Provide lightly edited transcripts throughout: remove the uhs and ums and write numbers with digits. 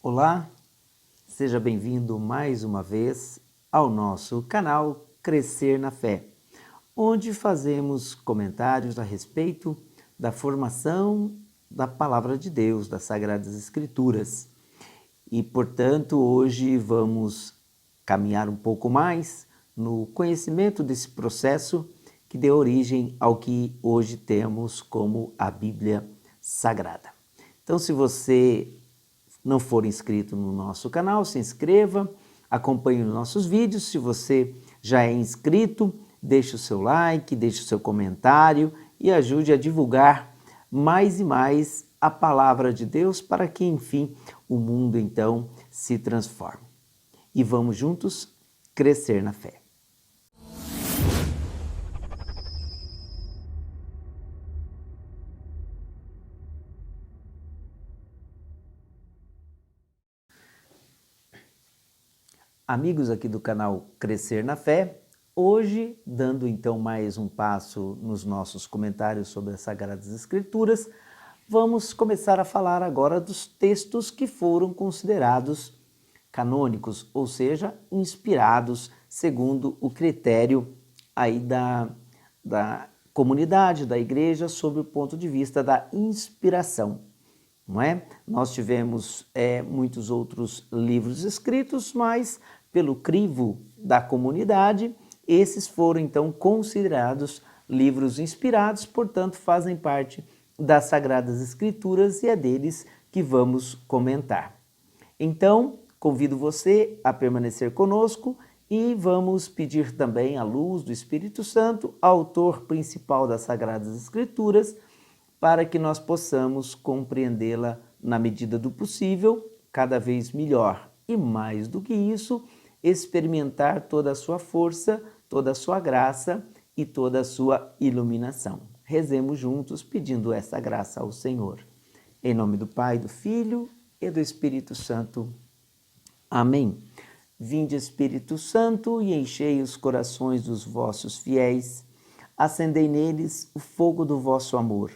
Olá, seja bem-vindo mais uma vez ao nosso canal Crescer na Fé, onde fazemos comentários a respeito da formação da Palavra de Deus, das Sagradas Escrituras. E, portanto, hoje vamos caminhar um pouco mais no conhecimento desse processo que deu origem ao que hoje temos como a Bíblia Sagrada. Então, se você não for inscrito no nosso canal, se inscreva, acompanhe os nossos vídeos. Se você já é inscrito, deixe o seu like, deixe o seu comentário e ajude a divulgar mais e mais a palavra de Deus para que, enfim, o mundo então se transforme. E vamos juntos crescer na fé. Amigos aqui do canal Crescer na Fé, hoje, dando então mais um passo nos nossos comentários sobre as Sagradas Escrituras, vamos começar a falar agora dos textos que foram considerados canônicos, ou seja, inspirados segundo o critério aí da comunidade, da igreja, sob o ponto de vista da inspiração. Não é? Nós tivemos muitos outros livros escritos, mas pelo crivo da comunidade, esses foram então considerados livros inspirados, portanto fazem parte das Sagradas Escrituras e é deles que vamos comentar. Então, convido você a permanecer conosco e vamos pedir também a luz do Espírito Santo, autor principal das Sagradas Escrituras, para que nós possamos compreendê-la na medida do possível, cada vez melhor. E mais do que isso, experimentar toda a sua força, toda a sua graça e toda a sua iluminação. Rezemos juntos pedindo essa graça ao Senhor. Em nome do Pai, do Filho e do Espírito Santo. Amém. Vinde, Espírito Santo, e enchei os corações dos vossos fiéis. Acendei neles o fogo do vosso amor.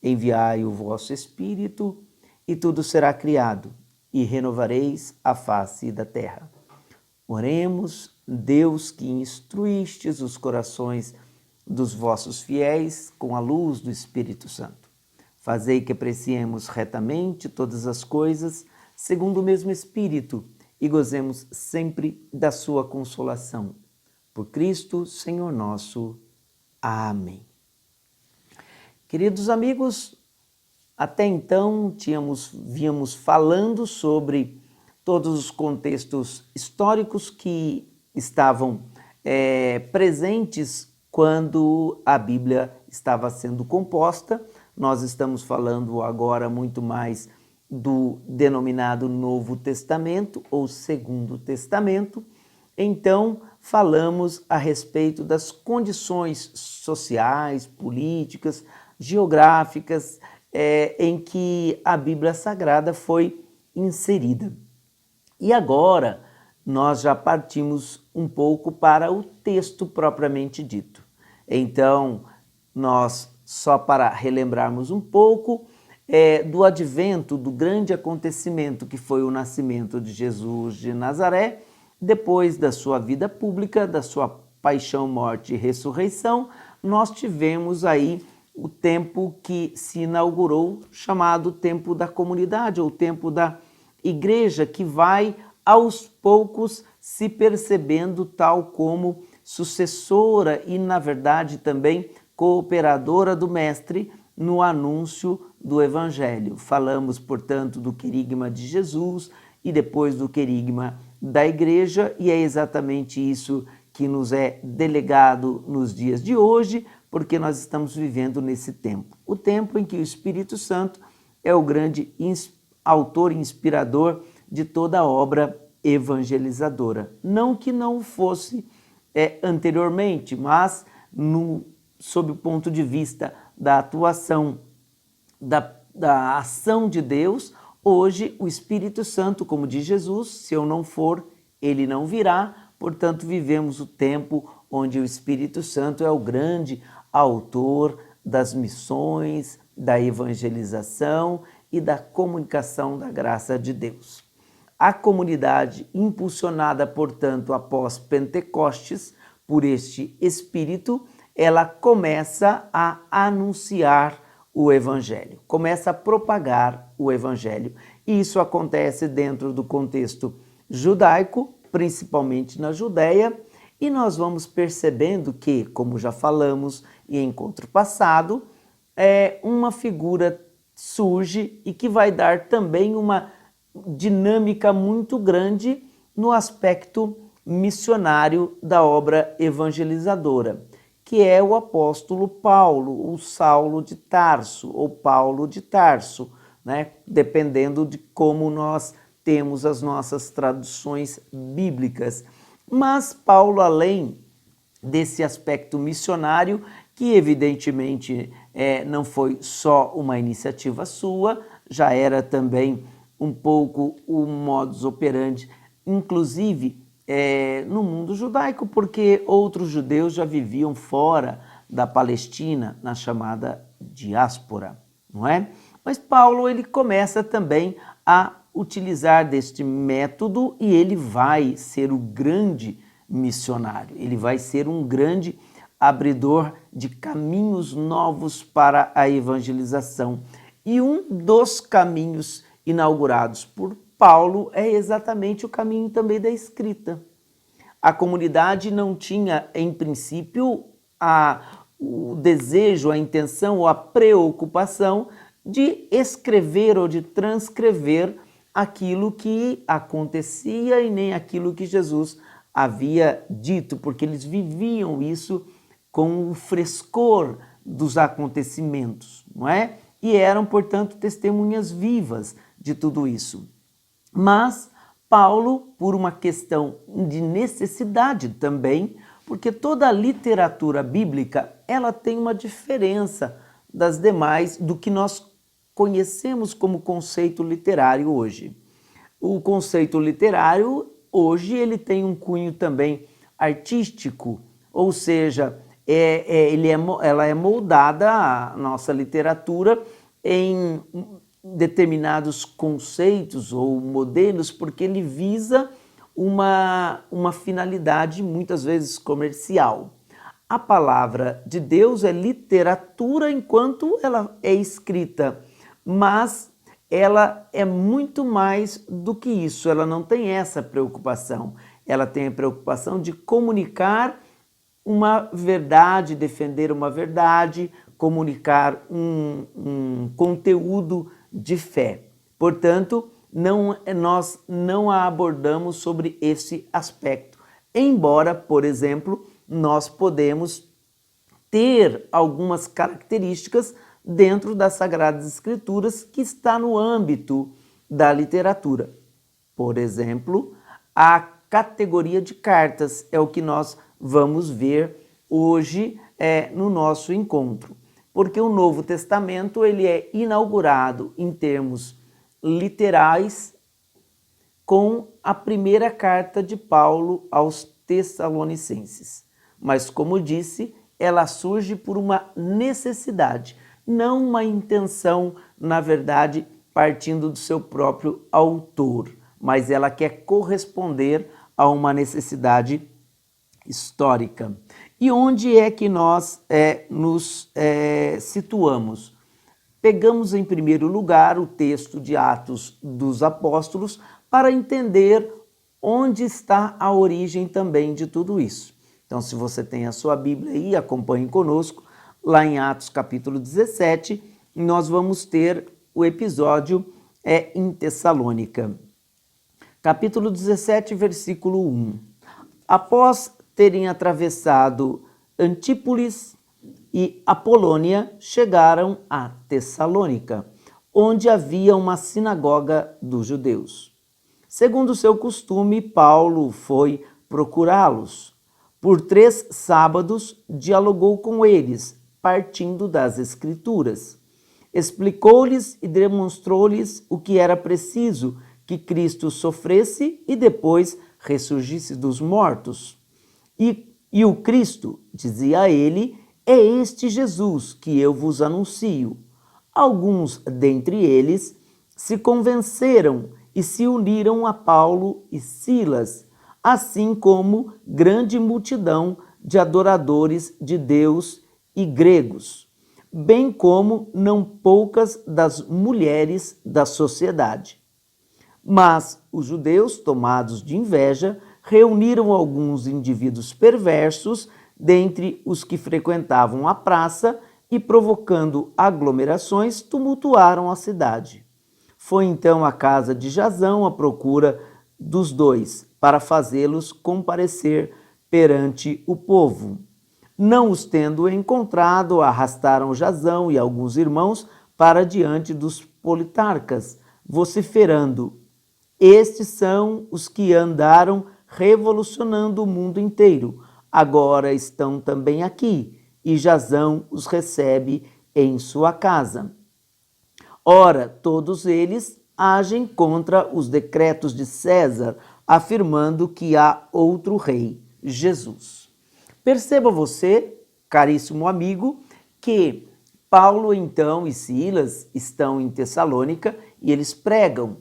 Enviai o vosso Espírito, e tudo será criado, e renovareis a face da terra. Oremos, Deus que instruístes os corações dos vossos fiéis com a luz do Espírito Santo. Fazei que apreciemos retamente todas as coisas, segundo o mesmo Espírito, e gozemos sempre da sua consolação. Por Cristo, Senhor nosso. Amém. Queridos amigos, até então víamos falando sobre todos os contextos históricos que estavam presentes quando a Bíblia estava sendo composta. Nós estamos falando agora muito mais do denominado Novo Testamento ou Segundo Testamento. Então, falamos a respeito das condições sociais, políticas, geográficas em que a Bíblia Sagrada foi inserida. E agora nós já partimos um pouco para o texto propriamente dito. Então, nós, só para relembrarmos um pouco do advento, do grande acontecimento que foi o nascimento de Jesus de Nazaré, depois da sua vida pública, da sua paixão, morte e ressurreição, nós tivemos aí o tempo que se inaugurou, chamado tempo da comunidade, ou tempo da igreja, que vai aos poucos se percebendo tal como sucessora e, na verdade, também cooperadora do Mestre no anúncio do Evangelho. Falamos, portanto, do querigma de Jesus e depois do querigma da igreja, e é exatamente isso que nos é delegado nos dias de hoje, porque nós estamos vivendo nesse tempo. O tempo em que o Espírito Santo é o grande autor inspirador de toda a obra evangelizadora. Não que não fosse anteriormente, mas sob o ponto de vista da atuação, da ação de Deus, hoje o Espírito Santo, como diz Jesus, se eu não for, ele não virá. Portanto, vivemos o tempo onde o Espírito Santo é o grande autor das missões, da evangelização e da comunicação da graça de Deus. A comunidade, impulsionada, portanto, após Pentecostes, por este Espírito, ela começa a anunciar o Evangelho, começa a propagar o Evangelho. E isso acontece dentro do contexto judaico, principalmente na Judéia, e nós vamos percebendo que, como já falamos em encontro passado, uma figura surge e que vai dar também uma dinâmica muito grande no aspecto missionário da obra evangelizadora, que é o apóstolo Paulo, o Saulo de Tarso, ou Paulo de Tarso, né? Dependendo de como nós temos as nossas traduções bíblicas. Mas Paulo, além desse aspecto missionário, que evidentemente não foi só uma iniciativa sua, já era também um pouco o modus operandi, inclusive no mundo judaico, porque outros judeus já viviam fora da Palestina, na chamada diáspora, não é? Mas Paulo, ele começa também a utilizar deste método e ele vai ser o grande missionário, ele vai ser um grande abridor de caminhos novos para a evangelização. E um dos caminhos inaugurados por Paulo é exatamente o caminho também da escrita. A comunidade não tinha, em princípio, o desejo, a intenção ou a preocupação de escrever ou de transcrever aquilo que acontecia e nem aquilo que Jesus havia dito, porque eles viviam isso com o frescor dos acontecimentos, não é? E eram, portanto, testemunhas vivas de tudo isso. Mas Paulo, por uma questão de necessidade também, porque toda a literatura bíblica, ela tem uma diferença das demais do que nós conhecemos como conceito literário hoje. O conceito literário, hoje, ele tem um cunho também artístico, ou seja, ela é moldada, a nossa literatura, em determinados conceitos ou modelos, porque ele visa uma finalidade muitas vezes comercial. A palavra de Deus é literatura enquanto ela é escrita, mas ela é muito mais do que isso, ela não tem essa preocupação. Ela tem a preocupação de comunicar uma verdade, defender uma verdade, comunicar um conteúdo de fé. Portanto, nós não a abordamos sobre esse aspecto. Embora, por exemplo, nós podemos ter algumas características dentro das Sagradas Escrituras que está no âmbito da literatura. Por exemplo, a categoria de cartas é o que nós vamos ver hoje no nosso encontro. Porque o Novo Testamento ele é inaugurado em termos literais com a primeira carta de Paulo aos Tessalonicenses. Mas, como disse, ela surge por uma necessidade, não uma intenção, na verdade, partindo do seu próprio autor, mas ela quer corresponder a uma necessidade histórica. E onde é que nós nos situamos? Pegamos em primeiro lugar o texto de Atos dos Apóstolos para entender onde está a origem também de tudo isso. Então, se você tem a sua Bíblia aí, acompanhe conosco, lá em Atos capítulo 17, nós vamos ter o episódio em Tessalônica. Capítulo 17, versículo 1. Após terem atravessado Antípolis e Apolônia, chegaram a Tessalônica, onde havia uma sinagoga dos judeus. Segundo seu costume, Paulo foi procurá-los. Por 3 sábados, dialogou com eles, partindo das Escrituras. Explicou-lhes e demonstrou-lhes o que era preciso que Cristo sofresse e depois ressurgisse dos mortos. E o Cristo, dizia ele, é este Jesus que eu vos anuncio. Alguns dentre eles se convenceram e se uniram a Paulo e Silas, assim como grande multidão de adoradores de Deus e gregos, bem como não poucas das mulheres da sociedade. Mas os judeus, tomados de inveja, reuniram alguns indivíduos perversos dentre os que frequentavam a praça e, provocando aglomerações, tumultuaram a cidade. Foi então à casa de Jasão à procura dos dois, para fazê-los comparecer perante o povo. Não os tendo encontrado, arrastaram Jasão e alguns irmãos para diante dos politarcas, vociferando: estes são os que andaram revolucionando o mundo inteiro. Agora estão também aqui, e Jasão os recebe em sua casa. Ora, todos eles agem contra os decretos de César, afirmando que há outro rei, Jesus. Perceba você, caríssimo amigo, que Paulo então e Silas estão em Tessalônica e eles pregam.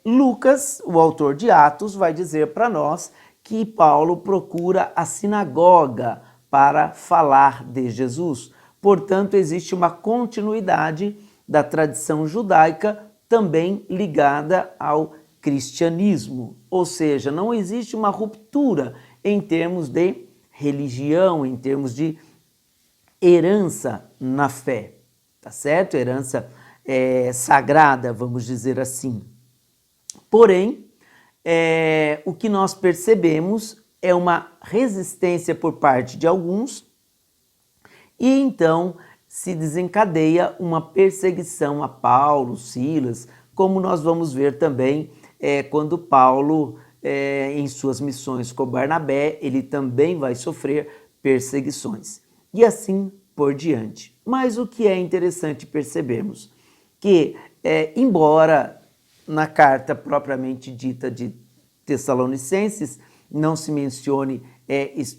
Lucas, o autor de Atos, vai dizer para nós que Paulo procura a sinagoga para falar de Jesus. Portanto, existe uma continuidade da tradição judaica também ligada ao cristianismo. Ou seja, não existe uma ruptura em termos de religião, em termos de herança na fé, tá certo? Herança sagrada, vamos dizer assim. Porém, o que nós percebemos é uma resistência por parte de alguns e então se desencadeia uma perseguição a Paulo, Silas, como nós vamos ver também quando Paulo, em suas missões com Barnabé, ele também vai sofrer perseguições. E assim por diante. Mas o que é interessante percebermos? Que, embora na carta propriamente dita de Tessalonicenses não se mencione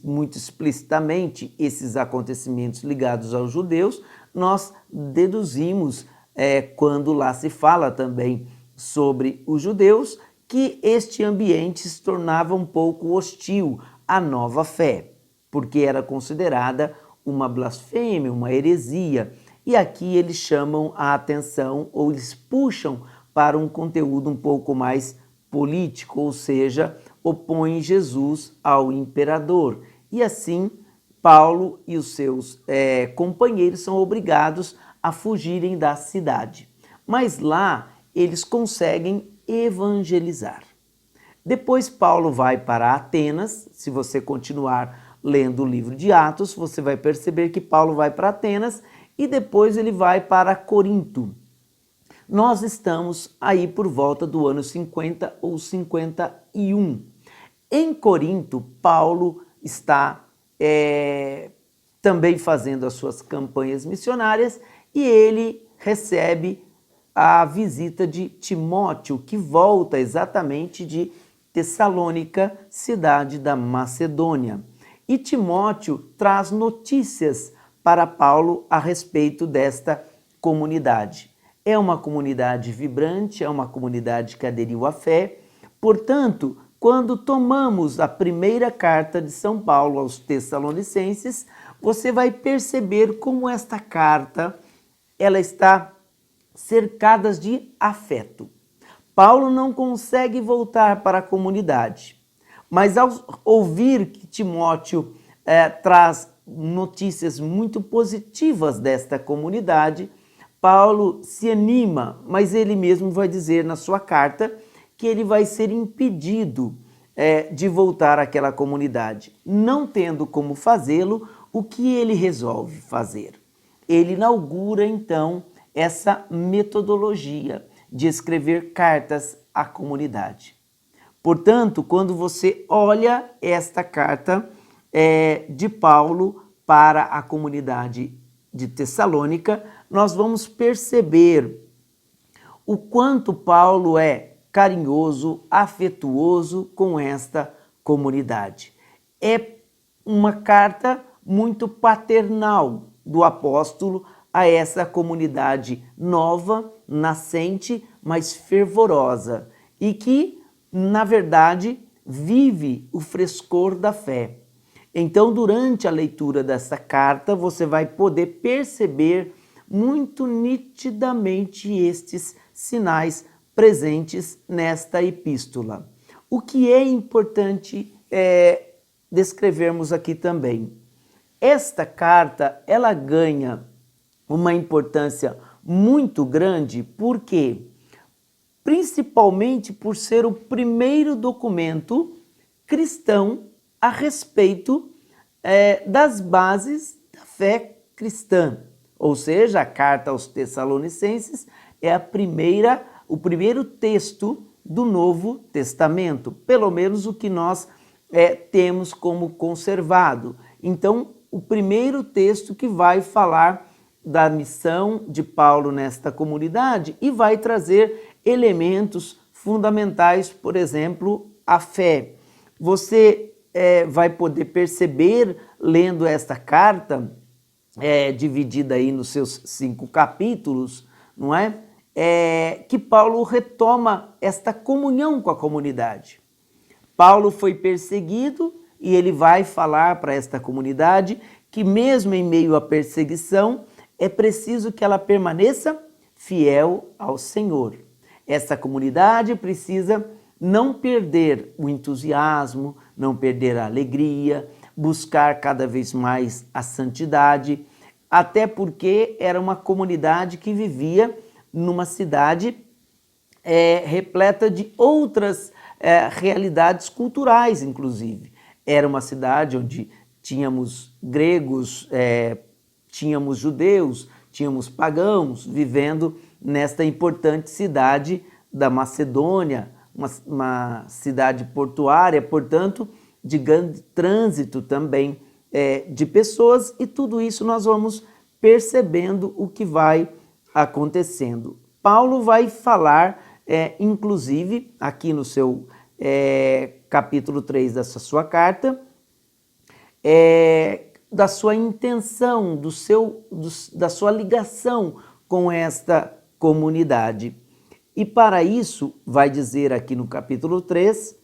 muito explicitamente esses acontecimentos ligados aos judeus, nós deduzimos, quando lá se fala também sobre os judeus, que este ambiente se tornava um pouco hostil à nova fé, porque era considerada uma blasfêmia, uma heresia. E aqui eles chamam a atenção, ou eles puxam para um conteúdo um pouco mais político, ou seja, opõem Jesus ao imperador. E assim, Paulo e os seus companheiros são obrigados a fugirem da cidade. Mas lá eles conseguem evangelizar. Depois Paulo vai para Atenas. Se você continuar lendo o livro de Atos, você vai perceber que Paulo vai para Atenas e depois ele vai para Corinto. Nós estamos aí por volta do ano 50 ou 51. Em Corinto, Paulo está também fazendo as suas campanhas missionárias e ele recebe a visita de Timóteo, que volta exatamente de Tessalônica, cidade da Macedônia. E Timóteo traz notícias para Paulo a respeito desta comunidade. É uma comunidade vibrante, é uma comunidade que aderiu à fé. Portanto, quando tomamos a primeira carta de São Paulo aos Tessalonicenses, você vai perceber como esta carta ela está cercada de afeto. Paulo não consegue voltar para a comunidade, mas ao ouvir que Timóteo traz notícias muito positivas desta comunidade, Paulo se anima, mas ele mesmo vai dizer na sua carta que ele vai ser impedido de voltar àquela comunidade. Não tendo como fazê-lo, o que ele resolve fazer? Ele inaugura então essa metodologia de escrever cartas à comunidade. Portanto, quando você olha esta carta de Paulo para a comunidade de Tessalônica, nós vamos perceber o quanto Paulo é carinhoso, afetuoso com esta comunidade. É uma carta muito paternal do apóstolo a essa comunidade nova, nascente, mais fervorosa e que, na verdade, vive o frescor da fé. Então, durante a leitura dessa carta, você vai poder perceber muito nitidamente estes sinais presentes nesta epístola. O que é importante descrevermos aqui também. Esta carta, ela ganha uma importância muito grande, porque principalmente por ser o primeiro documento cristão a respeito das bases da fé cristã. Ou seja, a carta aos Tessalonicenses é o primeiro texto do Novo Testamento, pelo menos o que nós temos como conservado. Então, o primeiro texto que vai falar da missão de Paulo nesta comunidade e vai trazer elementos fundamentais, por exemplo, a fé. Você vai poder perceber, lendo esta carta, dividida aí nos seus 5 capítulos, não é? Que Paulo retoma esta comunhão com a comunidade. Paulo foi perseguido e ele vai falar para esta comunidade que mesmo em meio à perseguição é preciso que ela permaneça fiel ao Senhor. Essa comunidade precisa não perder o entusiasmo, não perder a alegria, buscar cada vez mais a santidade, até porque era uma comunidade que vivia numa cidade repleta de outras realidades culturais, inclusive. Era uma cidade onde tínhamos gregos, tínhamos judeus, tínhamos pagãos vivendo nesta importante cidade da Macedônia, uma cidade portuária, portanto, de grande trânsito também de pessoas, e tudo isso nós vamos percebendo o que vai acontecendo. Paulo vai falar, inclusive, aqui no seu capítulo 3 dessa sua carta, da sua intenção, da sua ligação com esta comunidade. E para isso, vai dizer aqui no capítulo 3,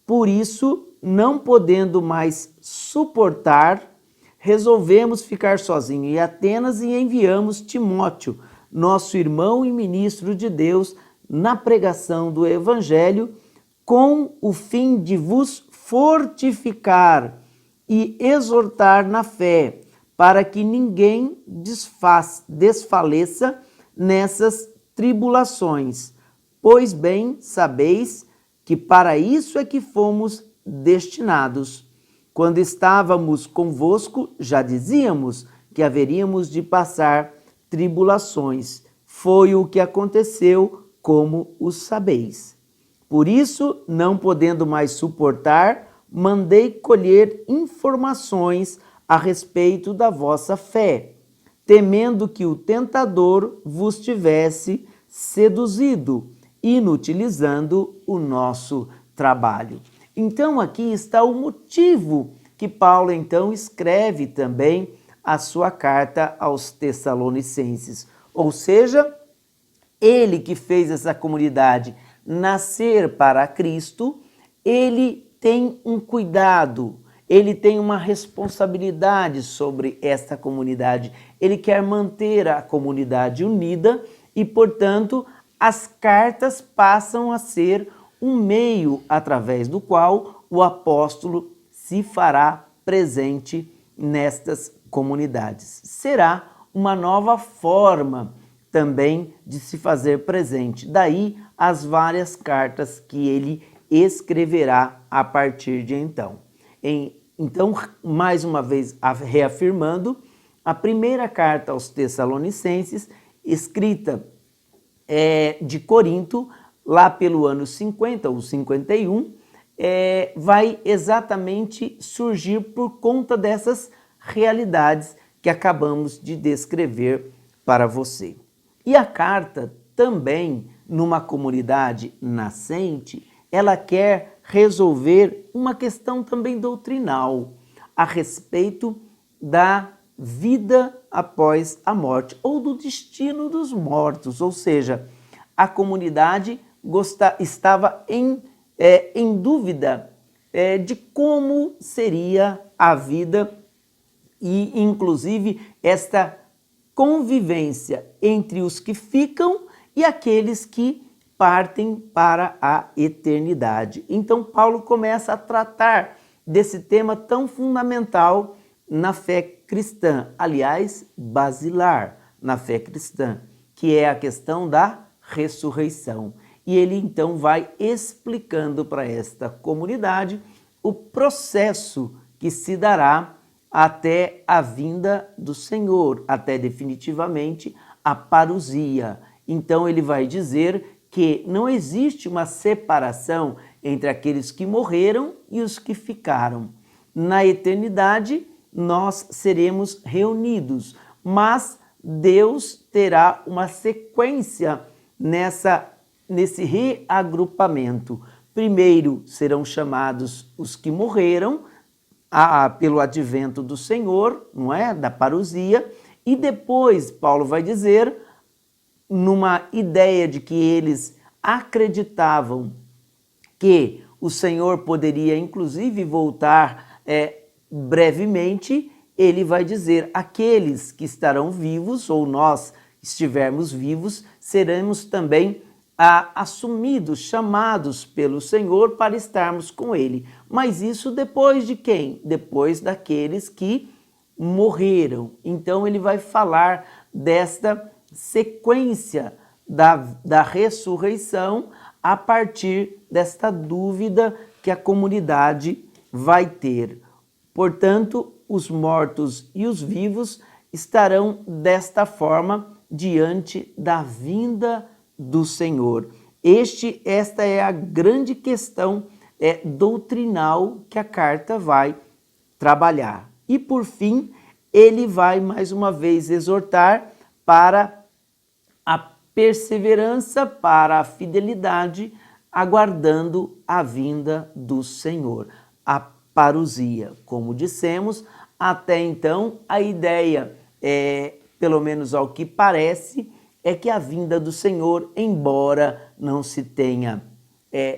por isso, não podendo mais suportar, resolvemos ficar sozinhos em Atenas e enviamos Timóteo, nosso irmão e ministro de Deus, na pregação do Evangelho, com o fim de vos fortificar e exortar na fé, para que ninguém desfaleça nessas tribulações. Pois bem, sabeis que para isso é que fomos destinados. Quando estávamos convosco, já dizíamos que haveríamos de passar tribulações. Foi o que aconteceu, como o sabeis. Por isso, não podendo mais suportar, mandei colher informações a respeito da vossa fé, temendo que o tentador vos tivesse seduzido, inutilizando o nosso trabalho. Então aqui está o motivo que Paulo então escreve também a sua carta aos Tessalonicenses. Ou seja, ele que fez essa comunidade nascer para Cristo, ele tem um cuidado, ele tem uma responsabilidade sobre esta comunidade. Ele quer manter a comunidade unida e, portanto, as cartas passam a ser um meio através do qual o apóstolo se fará presente nestas comunidades. Será uma nova forma também de se fazer presente. Daí as várias cartas que ele escreverá a partir de então. Então, mais uma vez, reafirmando, a primeira carta aos Tessalonicenses, escrita de Corinto, lá pelo ano 50 ou 51, vai exatamente surgir por conta dessas realidades que acabamos de descrever para você. E a carta também, numa comunidade nascente, ela quer resolver uma questão também doutrinal a respeito da vida após a morte ou do destino dos mortos, ou seja, a comunidade estava em dúvida de como seria a vida e, inclusive, esta convivência entre os que ficam e aqueles que partem para a eternidade. Então, Paulo começa a tratar desse tema tão fundamental na fé cristã, aliás, basilar na fé cristã, que é a questão da ressurreição. E ele então vai explicando para esta comunidade o processo que se dará até a vinda do Senhor, até definitivamente a parousia. Então ele vai dizer que não existe uma separação entre aqueles que morreram e os que ficaram. Na eternidade nós seremos reunidos, mas Deus terá uma sequência nesse reagrupamento. Primeiro serão chamados os que morreram pelo advento do Senhor, não é? Da parousia, e depois Paulo vai dizer, numa ideia de que eles acreditavam que o Senhor poderia inclusive voltar brevemente, ele vai dizer, aqueles que estarão vivos, ou nós estivermos vivos, seremos também assumidos, chamados pelo Senhor para estarmos com Ele. Mas isso depois de quem? Depois daqueles que morreram. Então ele vai falar desta sequência da ressurreição a partir desta dúvida que a comunidade vai ter. Portanto, os mortos e os vivos estarão desta forma diante da vinda do Senhor. Esta é a grande questão doutrinal que a carta vai trabalhar. E por fim, ele vai mais uma vez exortar para a perseverança, para a fidelidade, aguardando a vinda do Senhor, a parousia. Como dissemos, até então a ideia, pelo menos ao que parece, é que a vinda do Senhor, embora não se tenha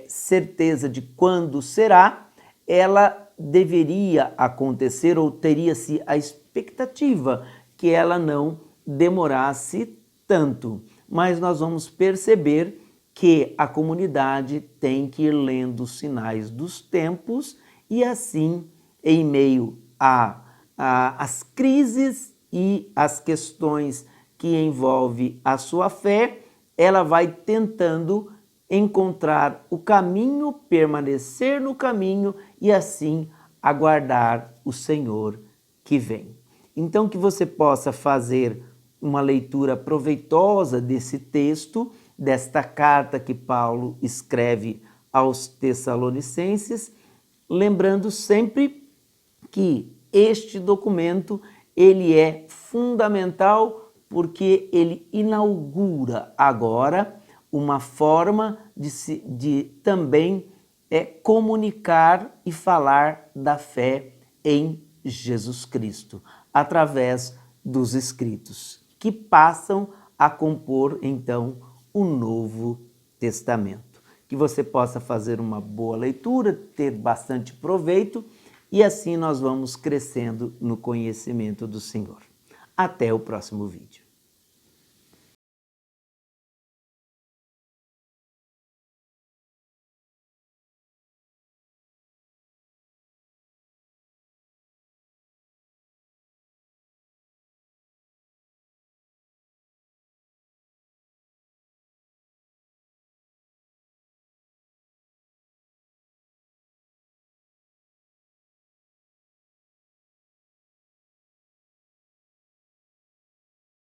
certeza de quando será, ela deveria acontecer ou teria-se a expectativa que ela não demorasse tanto. Mas nós vamos perceber que a comunidade tem que ir lendo os sinais dos tempos e assim, em meio às crises e às questões que envolve a sua fé, ela vai tentando encontrar o caminho, permanecer no caminho e assim aguardar o Senhor que vem. Então que você possa fazer uma leitura proveitosa desse texto, desta carta que Paulo escreve aos Tessalonicenses, lembrando sempre que este documento ele é fundamental porque ele inaugura agora uma forma de também comunicar e falar da fé em Jesus Cristo, através dos escritos, que passam a compor, então, o Novo Testamento. Que você possa fazer uma boa leitura, ter bastante proveito, e assim nós vamos crescendo no conhecimento do Senhor. Até o próximo vídeo.